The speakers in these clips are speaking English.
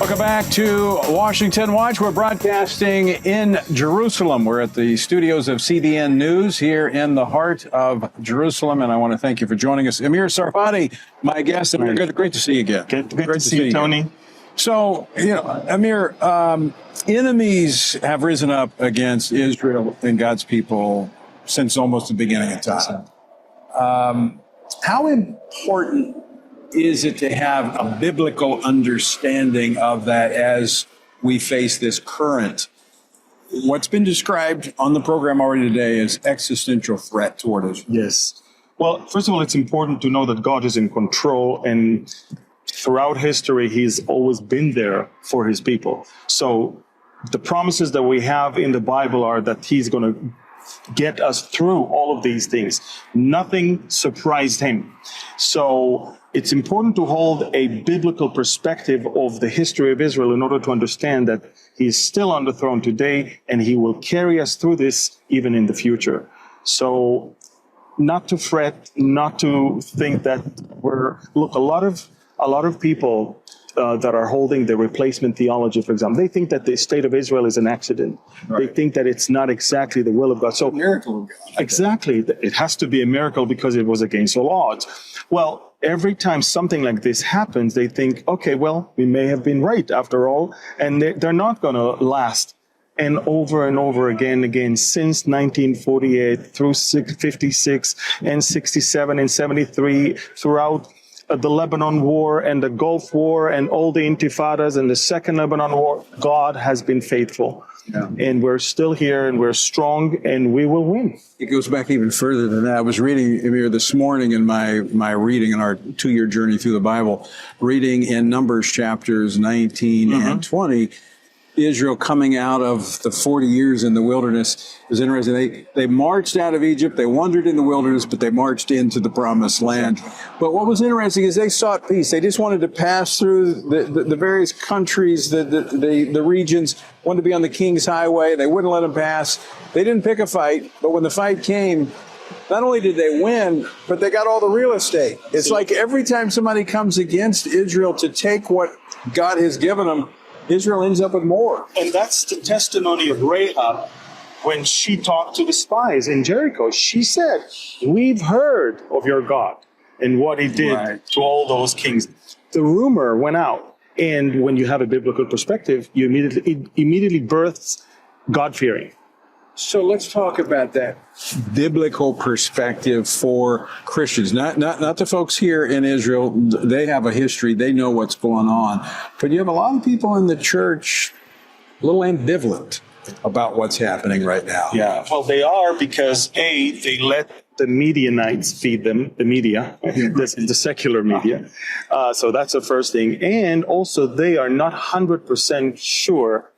Welcome back to Washington Watch. We're broadcasting in Jerusalem. We're at the studios of CBN News here in the heart of Jerusalem, and I want to thank you for joining us. Amir Tsarfati, my guest, and great to see you again. Great to see you, Tony. So, Amir, enemies have risen up against Israel and God's people since almost the beginning of time. How important is it to have a biblical understanding of that as we face this current, what's been described on the program already today as existential threat toward Israel? Yes. Well, first of all, it's important to know that God is in control, and throughout history, he's always been there for his people. So the promises that we have in the Bible are that he's going to get us through all of these things. Nothing surprised him. So it's important to hold a biblical perspective of the history of Israel in order to understand that he is still on the throne today, and he will carry us through this even in the future. So not to fret, not to think that a lot of people that are holding the replacement theology, for example, they think that the state of Israel is an accident. Right. They think that it's not exactly the will of God. So, miracle of God. Exactly. It has to be a miracle because it was against all odds. Well, every time something like this happens, they think, okay, well, we may have been right after all, and they're not going to last. And over again, since 1948 through 56 and 67 and 73, throughout the Lebanon War and the Gulf War and all the intifadas and the Second Lebanon War, God has been faithful. Yeah. And we're still here, and we're strong, and we will win. It goes back even further than that. I was reading, Amir, this morning in my reading in our 2-year journey through the Bible, reading in Numbers chapters 19 and 20, Israel coming out of the 40 years in the wilderness. It was interesting. They marched out of Egypt. They wandered in the wilderness, but they marched into the promised land. But what was interesting is they sought peace. They just wanted to pass through the various countries, the regions, wanted to be on the King's Highway. They wouldn't let them pass. They didn't pick a fight, but when the fight came, not only did they win, but they got all the real estate. It's like every time somebody comes against Israel to take what God has given them, Israel ends up with more. And that's the testimony of Rahab when she talked to the spies in Jericho. She said, we've heard of your God and what he did to all those kings. The rumor went out. And when you have a biblical perspective, it immediately births God-fearing. So let's talk about that biblical perspective for Christians, not the folks here in Israel. They have a history. They know what's going on. But you have a lot of people in the church a little ambivalent about what's happening right now. Yeah, well, they are because, A, they let the Medianites feed them, the media, the secular media. So that's the first thing. And also, they are not 100% sure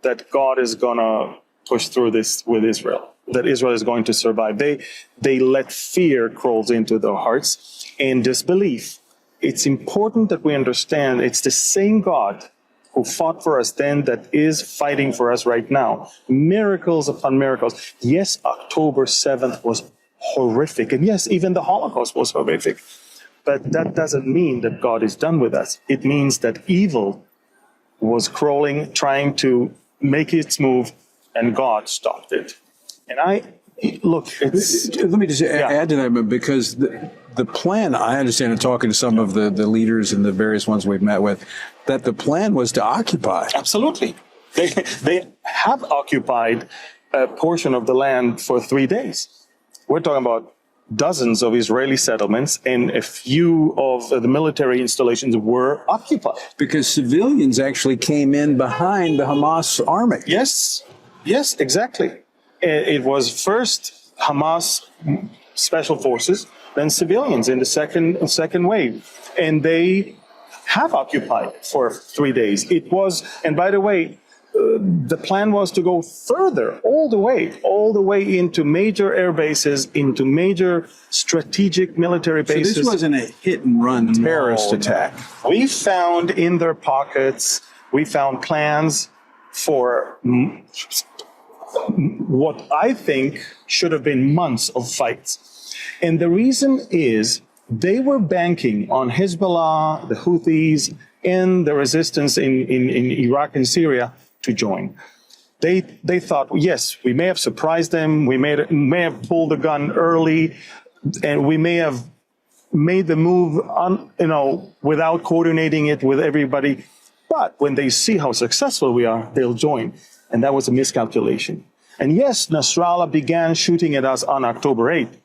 that God is going to push through this with Israel, that Israel is going to survive. They let fear crawls into their hearts and disbelief. It's important that we understand it's the same God who fought for us then that is fighting for us right now. Miracles upon miracles. Yes, October 7th was horrific. And yes, even the Holocaust was horrific. But that doesn't mean that God is done with us. It means that evil was crawling, trying to make its move, and God stopped it. And let me just add to that, because the plan, I understand, in talking to some of the leaders and the various ones we've met with, that the plan was to occupy. Absolutely. They have occupied a portion of the land for 3 days. We're talking about dozens of Israeli settlements, and a few of the military installations were occupied. Because civilians actually came in behind the Hamas army. Yes, exactly. It was first Hamas special forces, then civilians in the second wave. And they have occupied for 3 days. It was, and by the way, the plan was to go further, all the way into major air bases, into major strategic military bases. So this wasn't a hit-and-run terrorist attack. We found in their pockets, we found plans for what I think should have been months of fights. And the reason is they were banking on Hezbollah, the Houthis, and the resistance in Iraq and Syria to join. They thought, yes, we may have surprised them, we may have pulled the gun early, and we may have made the move without coordinating it with everybody. But when they see how successful we are, they'll join. And that was a miscalculation. And yes, Nasrallah began shooting at us on October 8th,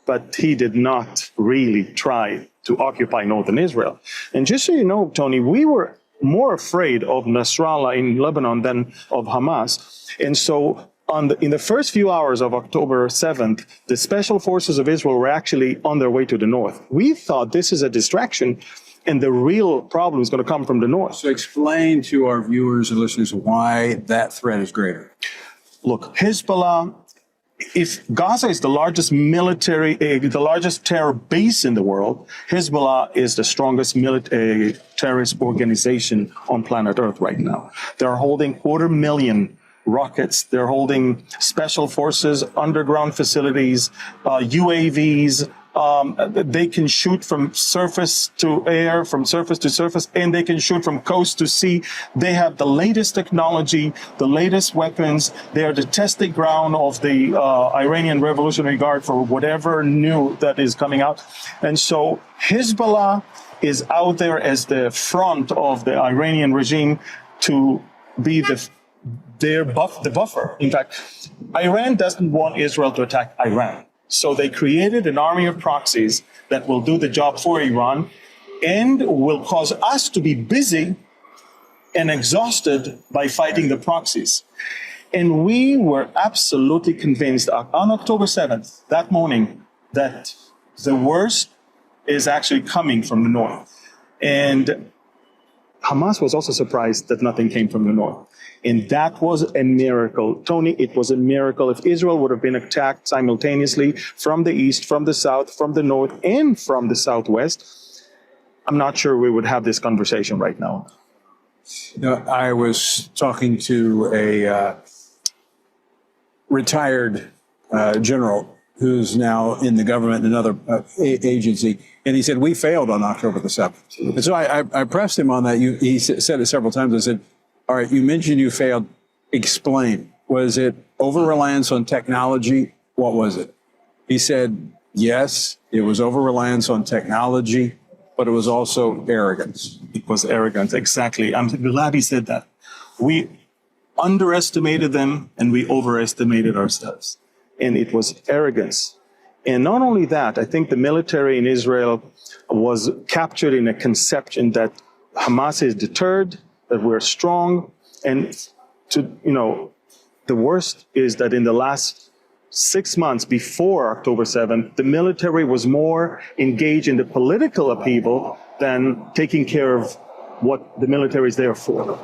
but he did not really try to occupy northern Israel. And just so you know, Tony, we were more afraid of Nasrallah in Lebanon than of Hamas. And so in the first few hours of October 7th, the special forces of Israel were actually on their way to the north. We thought this is a distraction, and the real problem is going to come from the north. So explain to our viewers and listeners why that threat is greater. Look, Hezbollah, if Gaza is the largest the largest terror base in the world, Hezbollah is the strongest terrorist organization on planet Earth right now. They're holding 250,000 rockets. They're holding special forces, underground facilities, UAVs. They can shoot from surface to air, from surface to surface, and they can shoot from coast to sea. They have the latest technology, the latest weapons. They are the testing ground of the Iranian Revolutionary Guard for whatever new that is coming out. And so Hezbollah is out there as the front of the Iranian regime to be the buffer. In fact, Iran doesn't want Israel to attack Iran. So they created an army of proxies that will do the job for Iran and will cause us to be busy and exhausted by fighting the proxies. And we were absolutely convinced on October 7th, that morning, that the worst is actually coming from the north. And Hamas was also surprised that nothing came from the north. And that was a miracle. Tony, it was a miracle. If Israel would have been attacked simultaneously from the east, from the south, from the north, and from the southwest, I'm not sure we would have this conversation right now. I was talking to a retired general who's now in the government in another agency, and he said, we failed on October the 7th. And so I pressed him on that. He said it several times. I said, all right, you mentioned you failed. Explain. Was it over-reliance on technology? What was it? He said, yes, it was over-reliance on technology, but it was also arrogance. It was arrogance, exactly. I'm glad he said that. We underestimated them and we overestimated ourselves. And it was arrogance. And not only that, I think the military in Israel was captured in a conception that Hamas is deterred, that we're strong. And the worst is that in the last 6 months before October 7th, the military was more engaged in the political upheaval than taking care of what the military is there for.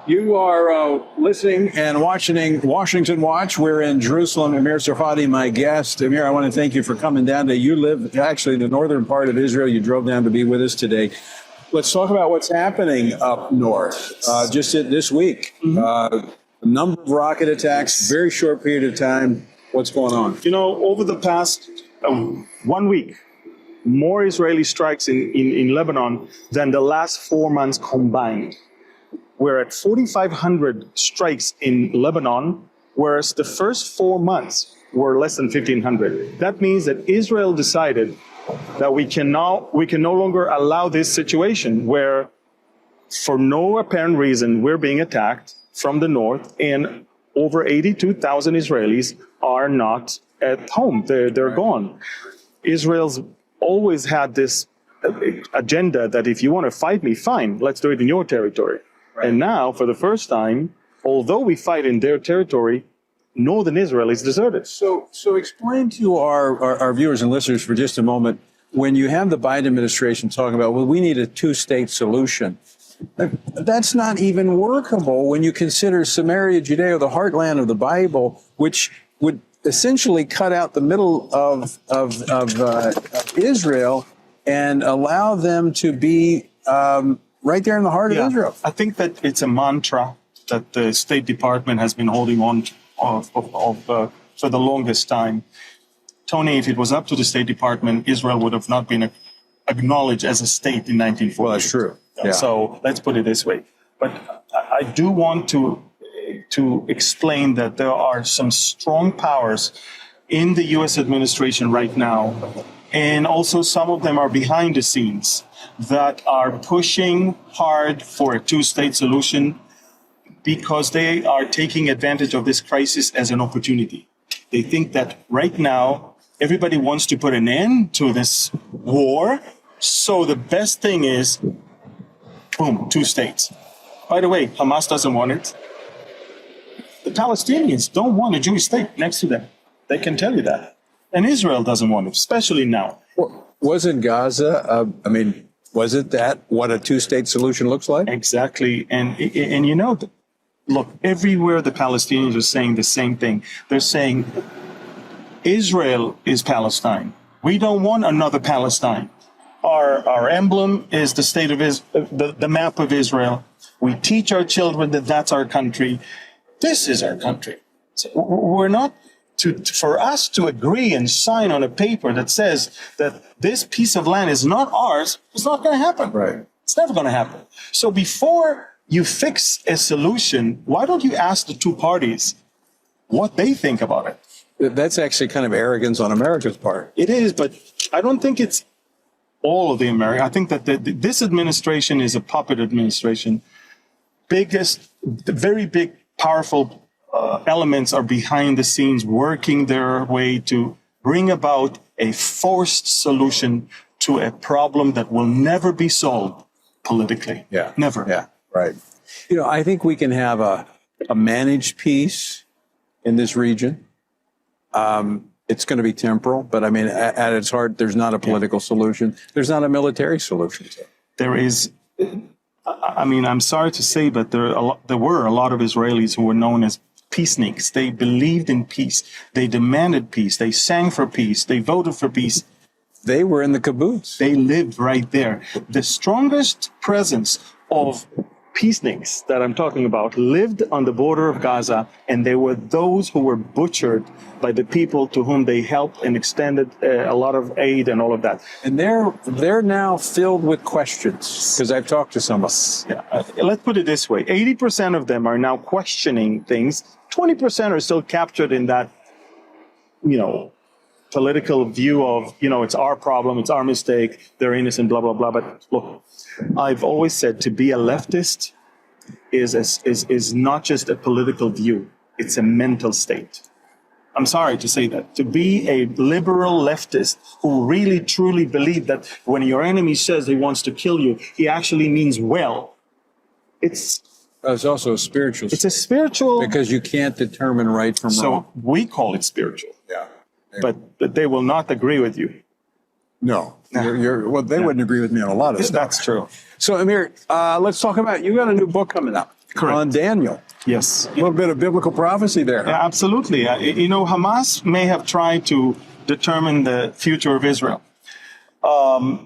You are listening and watching Washington Watch. We're in Jerusalem. Amir Tsarfati, my guest. Amir, I want to thank you for coming down. You live actually in the northern part of Israel. You drove down to be with us today. Let's talk about what's happening up north. Just this week, a number of rocket attacks, very short period of time. What's going on? Over the past 1 week, more Israeli strikes in Lebanon than the last 4 months combined. We're at 4,500 strikes in Lebanon, whereas the first 4 months were less than 1,500. That means that Israel decided that we can no longer allow this situation where, for no apparent reason, we're being attacked from the north, and over 82,000 Israelis are not at home. They're gone. Israel's always had this agenda that if you want to fight me, fine, let's do it in your territory. Right. And now, for the first time, although we fight in their territory, northern Israel is deserted. So explain to our viewers and listeners for just a moment, when you have the Biden administration talking about, well, we need a two-state solution, that's not even workable when you consider Samaria, Judea, the heartland of the Bible, which would essentially cut out the middle of Israel and allow them to be right there in the heart of Israel. I think that it's a mantra that the State Department has been holding on for the longest time. Tony, if it was up to the State Department, Israel would have not been acknowledged as a state in 1940. Well, that's true. Yeah. So let's put it this way. But I do want to explain that there are some strong powers in the U.S. administration right now, and also some of them are behind the scenes that are pushing hard for a two-state solution because they are taking advantage of this crisis as an opportunity. They think that right now, everybody wants to put an end to this war. So the best thing is, boom, two states. By the way, Hamas doesn't want it. The Palestinians don't want a Jewish state next to them. They can tell you that. And Israel doesn't want it, especially now. Wasn't Gaza, was it that what a two-state solution looks like? Exactly. And you know, look, everywhere the Palestinians are saying the same thing. They're saying, Israel is Palestine. We don't want another Palestine. Our emblem is the state of the map of Israel. We teach our children that that's our country. This is our country. So we're not for us to agree and sign on a paper that says that this piece of land is not ours. It's not going to happen. Right. It's never going to happen. So before you fix a solution, why don't you ask the two parties what they think about it? That's actually kind of arrogance on America's part. It is, but I don't think it's all of the America. I think that this administration is a puppet administration. The very big, powerful elements are behind the scenes working their way to bring about a forced solution to a problem that will never be solved politically. Yeah. Never. Yeah. Right. You know, I think we can have a managed peace in this region. It's going to be temporal, but I mean, at its heart, there's not a political solution. There's not a military solution. There is. I mean, I'm sorry to say, but there were a lot of Israelis who were known as peaceniks. They believed in peace. They demanded peace. They sang for peace. They voted for peace. They were in the kibbutz. They lived right there. The strongest presence of peaceniks that I'm talking about lived on the border of Gaza, and they were those who were butchered by the people to whom they helped and extended a lot of aid and all of that. And they're now filled with questions, because I've talked to some of them. Yeah, let's put it this way. 80% of them are now questioning things. 20% are still captured in that, political view of, it's our problem, it's our mistake, they're innocent, blah, blah, blah. But look, I've always said to be a leftist is not just a political view, it's a mental state. I'm sorry to say that. To be a liberal leftist who really truly believe that when your enemy says he wants to kill you, he actually means well. It's also a spiritual. It's a spiritual. Because you can't determine right from wrong. So we call it spiritual. Yeah. But they will not agree with you. No. They wouldn't agree with me on a lot of stuff. That's true. So, Amir, let's talk about, you got a new book coming out. Correct. On Daniel. Yes. A little bit of biblical prophecy there. Yeah, absolutely. Hamas may have tried to determine the future of Israel.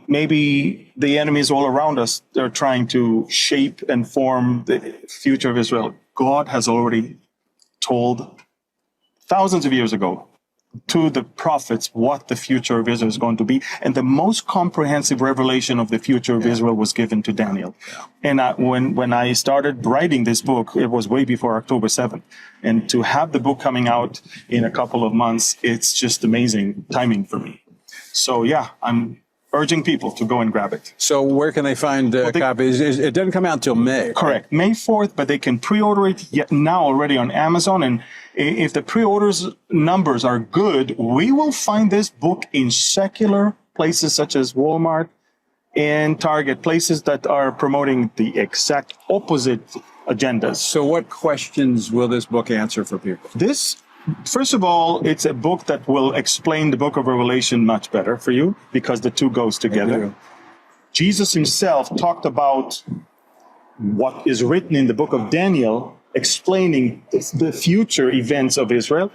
Maybe the enemies all around us, they're trying to shape and form the future of Israel. God has already told thousands of years ago to the prophets what the future of Israel is going to be. And the most comprehensive revelation of the future of Israel was given to Daniel. And when I started writing this book, it was way before October 7th. And to have the book coming out in a couple of months, it's just amazing timing for me. So yeah, I'm urging people to go and grab it. So where can they find copies? It doesn't come out until May. Correct. May 4th, but they can pre-order it now already on Amazon. And if the pre-orders numbers are good, we will find this book in secular places such as Walmart and Target, places that are promoting the exact opposite agendas. So what questions will this book answer for people? First of all, it's a book that will explain the book of Revelation much better for you because the two goes together. Jesus himself talked about what is written in the book of Daniel, explaining the future events of Israel,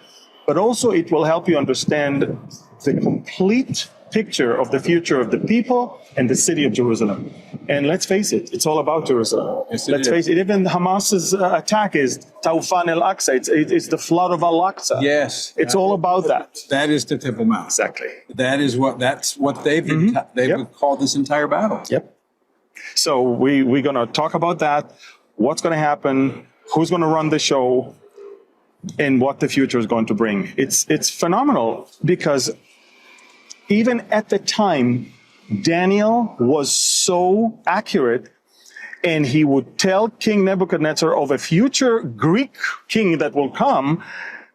but also it will help you understand the complete picture of the future of the people and the city of Jerusalem. And let's face it, it's all about Jerusalem. Yes, let's face it, even Hamas's attack is Taufan al-Aqsa. It's the flood of Al-Aqsa. Yes. It's all about that. That is the Temple Mount. Exactly. That's what they've called this entire battle. Yep. So we're going to talk about that, what's going to happen, who's going to run the show, and what the future is going to bring. It's phenomenal because even at the time, Daniel was so accurate, and he would tell King Nebuchadnezzar of a future Greek king that will come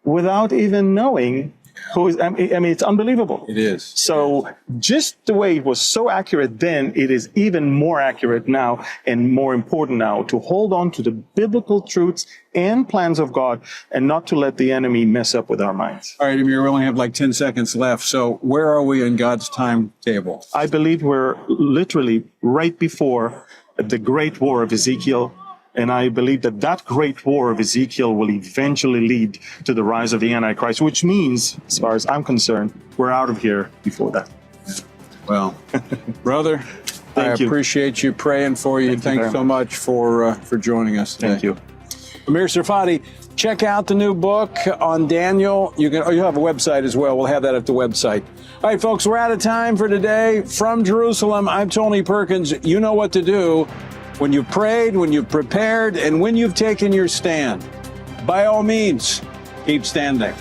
without even knowing who is. I mean, it's unbelievable. It is. So just the way it was so accurate then, it is even more accurate now and more important now to hold on to the biblical truths and plans of God and not to let the enemy mess up with our minds. All right, Amir, we only have like 10 seconds left. So where are we in God's timetable? I believe we're literally right before the great war of Ezekiel. And I believe that that great war of Ezekiel will eventually lead to the rise of the Antichrist, which means, as far as I'm concerned, we're out of here before that. Well, brother, I appreciate you praying for you. Thanks so much for joining us today. Thank you. Amir Tsarfati, check out the new book on Daniel. You have a website as well. We'll have that at the website. All right, folks, we're out of time for today. From Jerusalem, I'm Tony Perkins. You know what to do when you've prayed, when you've prepared, and when you've taken your stand. By all means, keep standing.